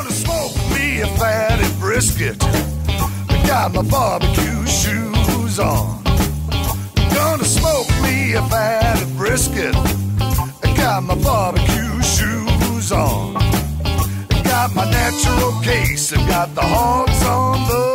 Gonna smoke me a fatty brisket. I got my barbecue shoes on. Gonna smoke me a fatty brisket. I got my barbecue shoes on. I got my natural case. I got the hogs on the run.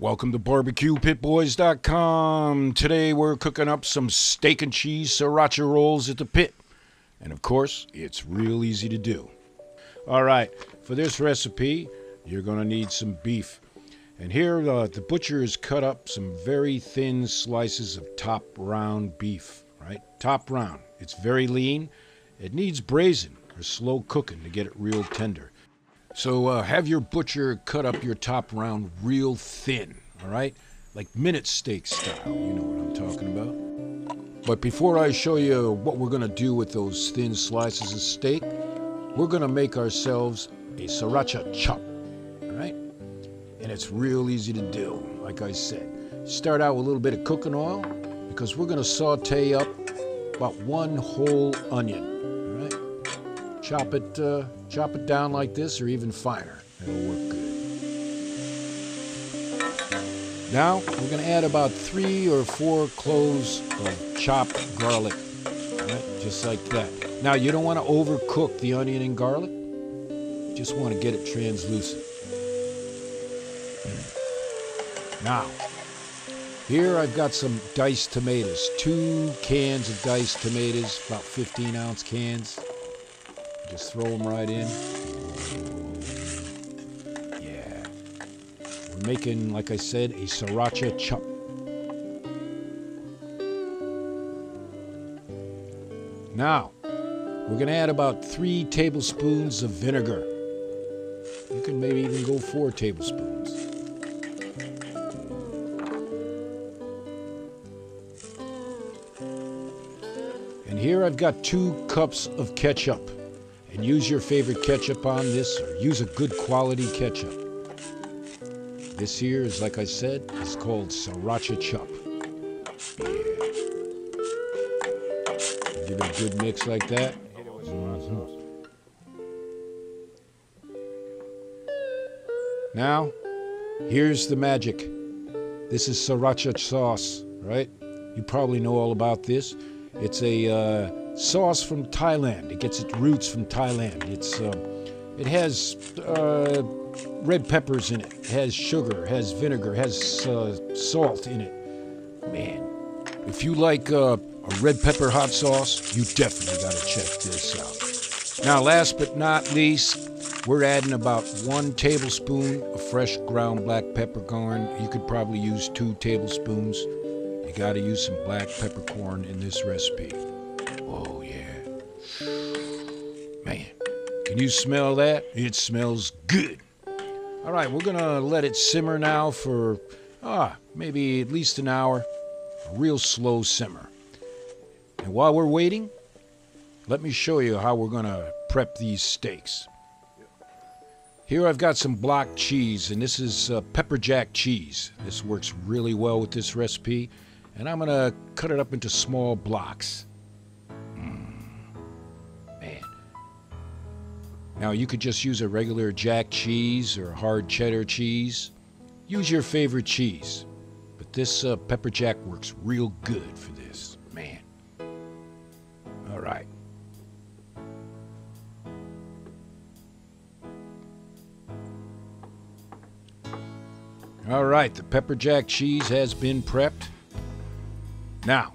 Welcome to BBQPitBoys.com. Today we're cooking up some steak and cheese sriracha rolls at the pit. And of course, it's real easy to do. Alright, for this recipe, you're going to need some beef. And here the butcher has cut up some very thin slices of top round beef. Right? Top round. It's very lean. It needs braising or slow cooking to get it real tender. So have your butcher cut up your top round real thin, all right? Like minute steak style, you know what I'm talking about. But before I show you what we're going to do with those thin slices of steak, we're going to make ourselves a Sriracha Chup, all right? And it's real easy to do, like I said. Start out with a little bit of cooking oil because we're going to saute up about one whole onion, all right? Chop it down like this or even finer. It'll work good. Now we're going to add about 3 or 4 cloves of chopped garlic. Right? Just like that. Now you don't want to overcook the onion and garlic. You just want to get it translucent. Now, here I've got some diced tomatoes. 2 cans of diced tomatoes, about 15-ounce cans. Just throw them right in. Yeah. We're making, like I said, a Sriracha Chup. Now, we're going to add about 3 tablespoons of vinegar. You can maybe even go 4 tablespoons. And here I've got 2 cups of ketchup. And use your favorite ketchup on this, or use a good quality ketchup. This here is, like I said, it's called Sriracha Chup. Yeah. Give it a good mix like that. Now, here's the magic. This is Sriracha sauce, right? You probably know all about this. It's a sauce from Thailand. It gets its roots from Thailand. It has red peppers in it. It has sugar, it has vinegar, it has salt in it. Man, if you like a red pepper hot sauce, you definitely got to check this out. Now, last but not least, we're adding about 1 tablespoon of fresh ground black peppercorn. You could probably use 2 tablespoons. You got to use some black peppercorn in this recipe. Oh, yeah. Man, can you smell that? It smells good. All right, we're going to let it simmer now for maybe at least an hour. A real slow simmer. And while we're waiting, let me show you how we're going to prep these steaks. Here I've got some block cheese, and this is pepper jack cheese. This works really well with this recipe. And I'm going to cut it up into small blocks. Man. Now, you could just use a regular jack cheese or hard cheddar cheese. Use your favorite cheese. But this pepper jack works real good for this. Man. All right. All right, the pepper jack cheese has been prepped. Now,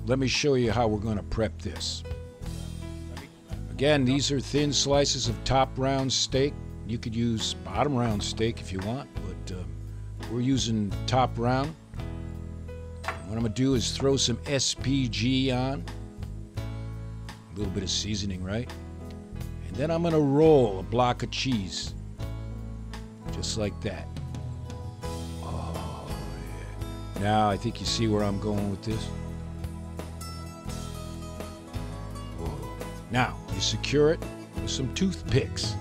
let me show you how we're going to prep this. Again, these are thin slices of top round steak. You could use bottom round steak if you want, but we're using top round. What I'm going to do is throw some SPG on. A little bit of seasoning, right? And then I'm going to roll a block of cheese. Just like that. Now, I think you see where I'm going with this. Now, you secure it with some toothpicks.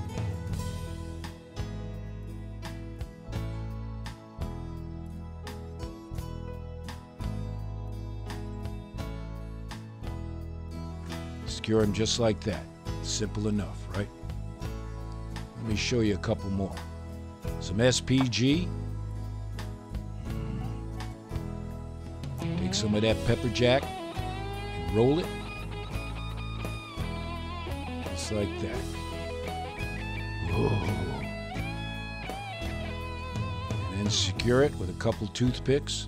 Secure them just like that. Simple enough, right? Let me show you a couple more. Some SPG. Take some of that pepper jack and roll it. Just like that. Whoa. And then secure it with a couple toothpicks.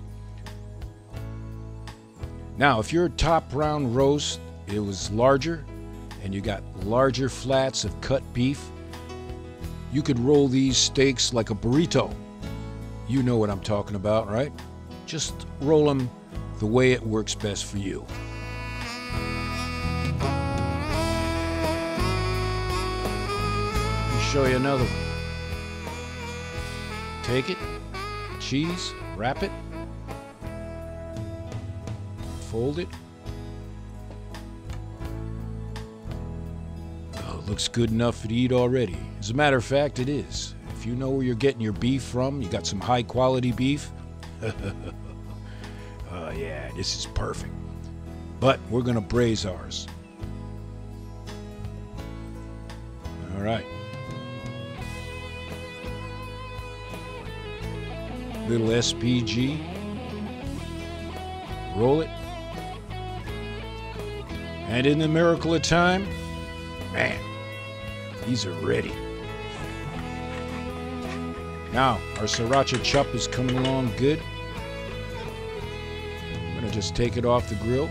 Now, if your top round roast, it was larger, and you got larger flats of cut beef, you could roll these steaks like a burrito. You know what I'm talking about, right? Just roll them the way it works best for you. Let me show you another one. Take it, cheese, wrap it, fold it. Looks good enough to eat already. As a matter of fact, it is. If you know where you're getting your beef from, you got some high quality beef. Yeah, this is perfect. But we're gonna braise ours. All right. Little SPG. Roll it. And in the miracle of time, man, these are ready. Now, our Sriracha Chup is coming along good. I'm gonna just take it off the grill.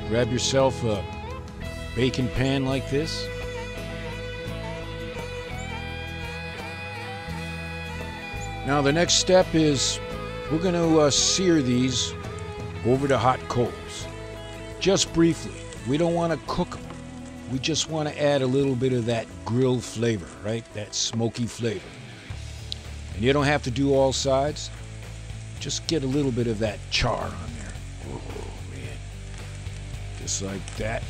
Grab yourself a baking pan like this. Now the next step is we're going to sear these over the hot coals. Just briefly. We don't want to cook them. We just want to add a little bit of that grill flavor, right? That smoky flavor. And you don't have to do all sides. Just get a little bit of that char on there. Oh, man. Just like that.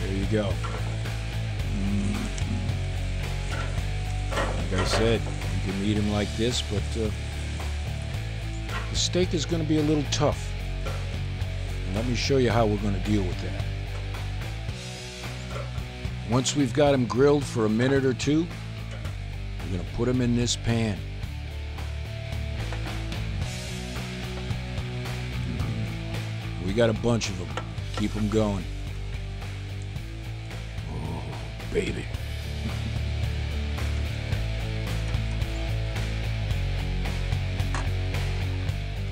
There you go. Like I said, you can eat them like this, but the steak is going to be a little tough. And let me show you how we're going to deal with that. Once we've got them grilled for a minute or two, we're going to put them in this pan. We got a bunch of them. Keep them going. Baby.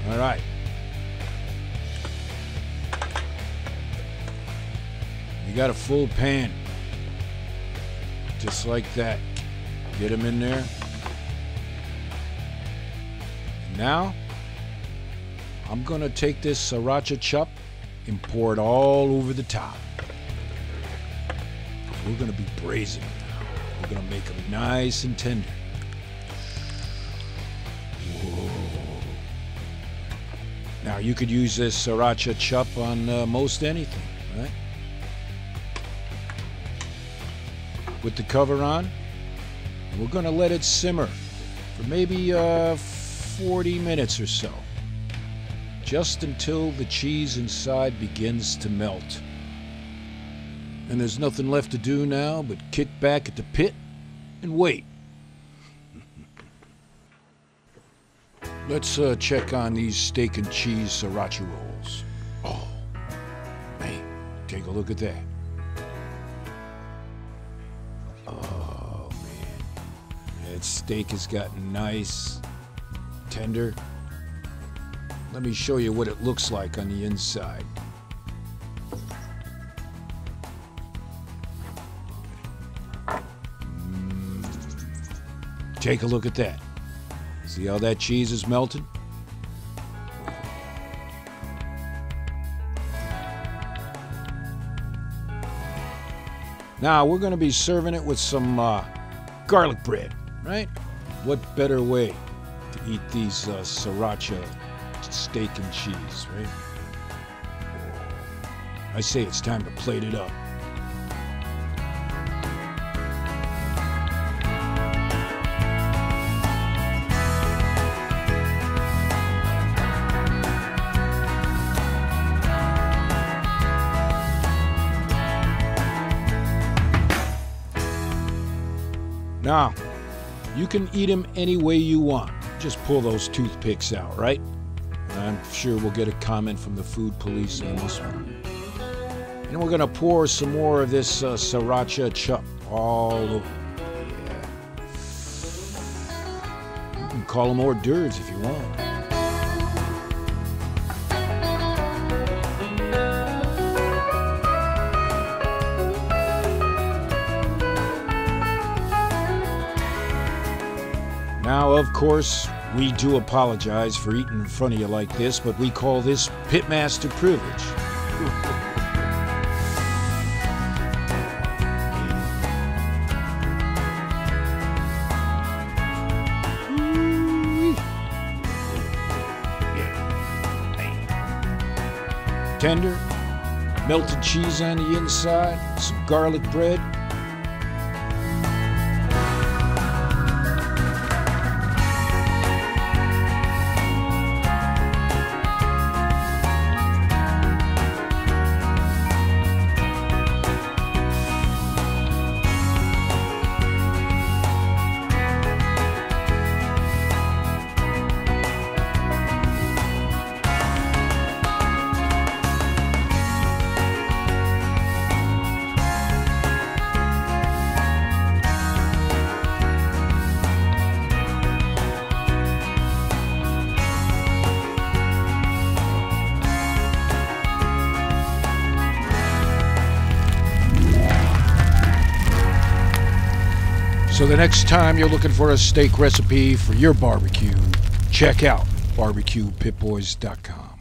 All right. You got a full pan. Just like that. Get them in there. And now, I'm going to take this Sriracha Chup and pour it all over the top. We're going to be braising. We're going to make them nice and tender. Whoa. Now, you could use this Sriracha Chup on most anything, right? With the cover on, we're going to let it simmer for maybe 40 minutes or so. Just until the cheese inside begins to melt. And there's nothing left to do now but kick back at the pit and wait. Let's check on these steak and cheese sriracha rolls. Oh, man, take a look at that. Oh, man. That steak has gotten nice, tender. Let me show you what it looks like on the inside. Take a look at that. See how that cheese is melted? Now we're going to be serving it with some garlic bread, right? What better way to eat these sriracha steak and cheese, right? I say it's time to plate it up. Now, you can eat them any way you want. Just pull those toothpicks out, right? I'm sure we'll get a comment from the food police on this one. And we're gonna pour some more of this Sriracha Chup all over. Yeah. You can call them hors d'oeuvres if you want. Now, of course, we do apologize for eating in front of you like this, but we call this pitmaster privilege. Tender, melted cheese on the inside, some garlic bread. So the next time you're looking for a steak recipe for your barbecue, check out BBQPitBoys.com.